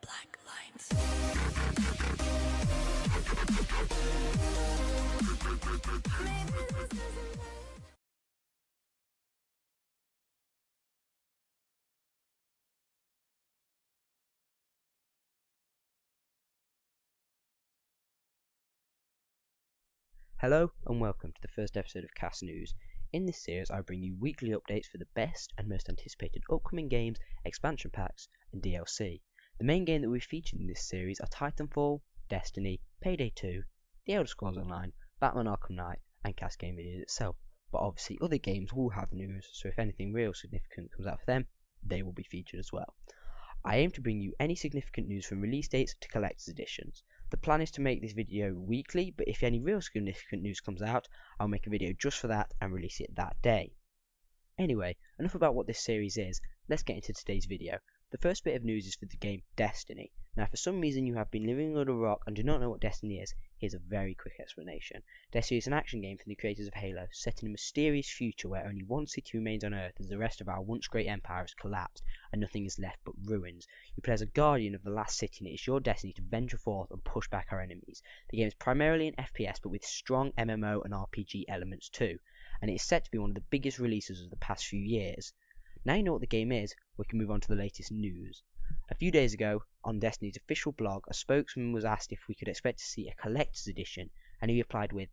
black lines. Hello and welcome to the first episode of Cast News. In this series I bring you weekly updates for the best and most anticipated upcoming games, expansion packs and DLC. The main game that we've featured in this series are Titanfall, Destiny, Payday 2, The Elder Scrolls Online, Batman Arkham Knight and Cast Game Videos itself. But obviously other games will have news, so if anything real significant comes out for them, they will be featured as well. I aim to bring you any significant news from release dates to collector's editions. The plan is to make this video weekly, but if any real significant news comes out, I'll make a video just for that and release it that day. Anyway, enough about what this series is, let's get into today's video. The first bit of news is for the game Destiny. Now if for some reason you have been living under a rock and do not know what Destiny is, here's a very quick explanation. Destiny is an action game from the creators of Halo, set in a mysterious future where only one city remains on Earth as the rest of our once great empire has collapsed and nothing is left but ruins. You play as a guardian of the last city and it is your destiny to venture forth and push back our enemies. The game is primarily an FPS but with strong MMO and RPG elements too, and it is set to be one of the biggest releases of the past few years. Now you know what the game is, we can move on to the latest news. A few days ago, on Destiny's official blog, a spokesman was asked if we could expect to see a collector's edition, and he replied with,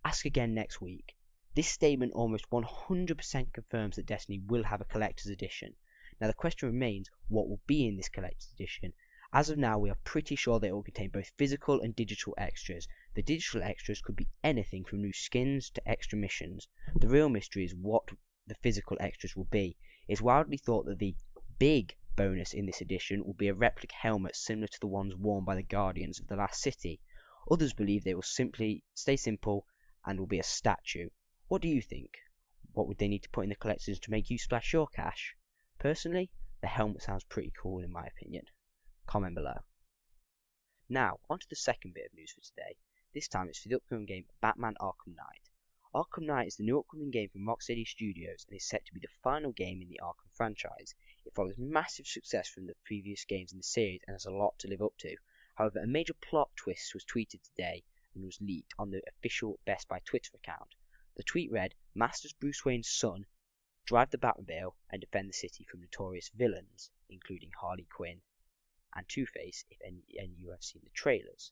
"Ask again next week." This statement almost 100% confirms that Destiny will have a collector's edition. Now the question remains, what will be in this collector's edition? As of now, we are pretty sure that it will contain both physical and digital extras. The digital extras could be anything from new skins to extra missions. The real mystery is what the physical extras will be. It's widely thought that the big bonus in this edition will be a replica helmet similar to the ones worn by the Guardians of the Last City. Others believe they will simply stay simple and will be a statue. What do you think? What would they need to put in the collectors to make you splash your cash? Personally, the helmet sounds pretty cool in my opinion. Comment below. Now, on to the second bit of news for today. This time it's for the upcoming game Batman Arkham Knight. Arkham Knight is the new upcoming game from Rocksteady Studios and is set to be the final game in the Arkham franchise. It follows massive success from the previous games in the series and has a lot to live up to. However, a major plot twist was tweeted today and was leaked on the official Best Buy Twitter account. The tweet read, "Masters Bruce Wayne's son, drive the Batmobile and defend the city from notorious villains, including Harley Quinn and Two-Face if any you have seen the trailers."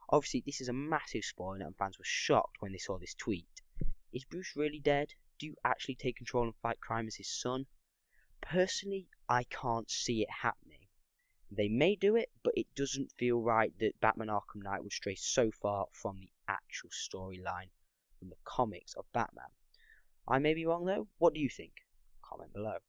Obviously, this is a massive spoiler and fans were shocked when they saw this tweet. Is Bruce really dead? Do you actually take control and fight crime as his son? Personally, I can't see it happening. They may do it, but it doesn't feel right that Batman Arkham Knight would stray so far from the actual storyline from the comics of Batman. I may be wrong though. What do you think? Comment below.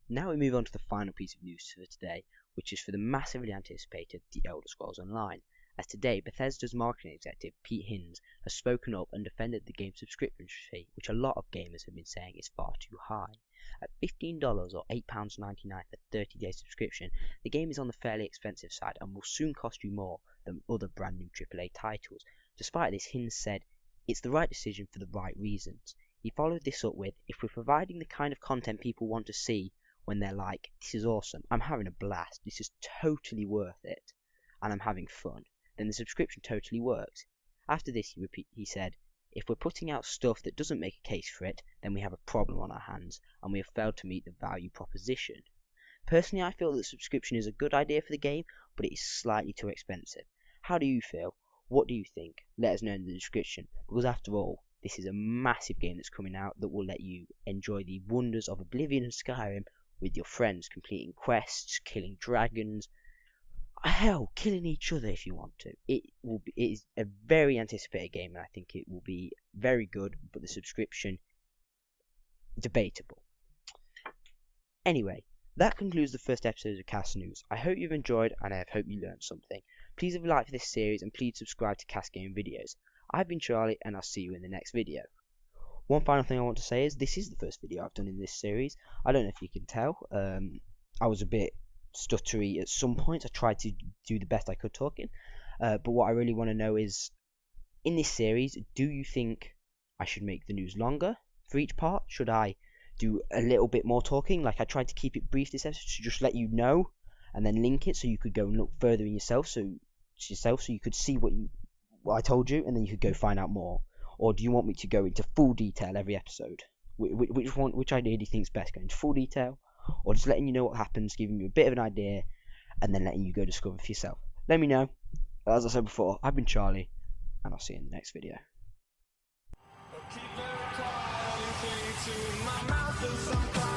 Now we move on to the final piece of news for today, which is for the massively anticipated The Elder Scrolls Online. As today, Bethesda's marketing executive Pete Hines has spoken up and defended the game's subscription fee, which a lot of gamers have been saying is far too high. At $15 or £8.99 for 30-day subscription, the game is on the fairly expensive side and will soon cost you more than other brand new AAA titles. Despite this, Hines said, "It's the right decision for the right reasons." He followed this up with, "If we're providing the kind of content people want to see when they're like, 'This is awesome, I'm having a blast, this is totally worth it, and I'm having fun,' then the subscription totally works." After this, he said, "If we're putting out stuff that doesn't make a case for it, then we have a problem on our hands, and we have failed to meet the value proposition." Personally, I feel that subscription is a good idea for the game, but it is slightly too expensive. How do you feel? What do you think? Let us know in the description, because after all, this is a massive game that's coming out that will let you enjoy the wonders of Oblivion and Skyrim with your friends, completing quests, killing dragons, hell, killing each other if you want to. It is a very anticipated game, and I think it will be very good, but the subscription, debatable. Anyway, that concludes the first episode of Cast News. I hope you've enjoyed, and I hope you learned something. Please leave a like for this series, and please subscribe to Cast Game Videos. I've been Charlie, and I'll see you in the next video. One final thing I want to say is, this is the first video I've done in this series. I don't know if you can tell, I was a bit stuttery at some points. I tried to do the best I could talking, but what I really want to know is, in this series, do you think I should make the news longer for each part? Should I do a little bit more talking? Like, I tried to keep it brief this episode to just let you know and then link it so you could go and look further in yourself, so you could see what I told you, and then you could go find out more? Or do you want me to go into full detail every episode? Which idea do you think is best, going into full detail, or just letting you know what happens, giving you a bit of an idea, and then letting you go discover for yourself? Let me know. As I said before, I've been Charlie, and I'll see you in the next video. Keep very quiet, anything to my mouth is some kind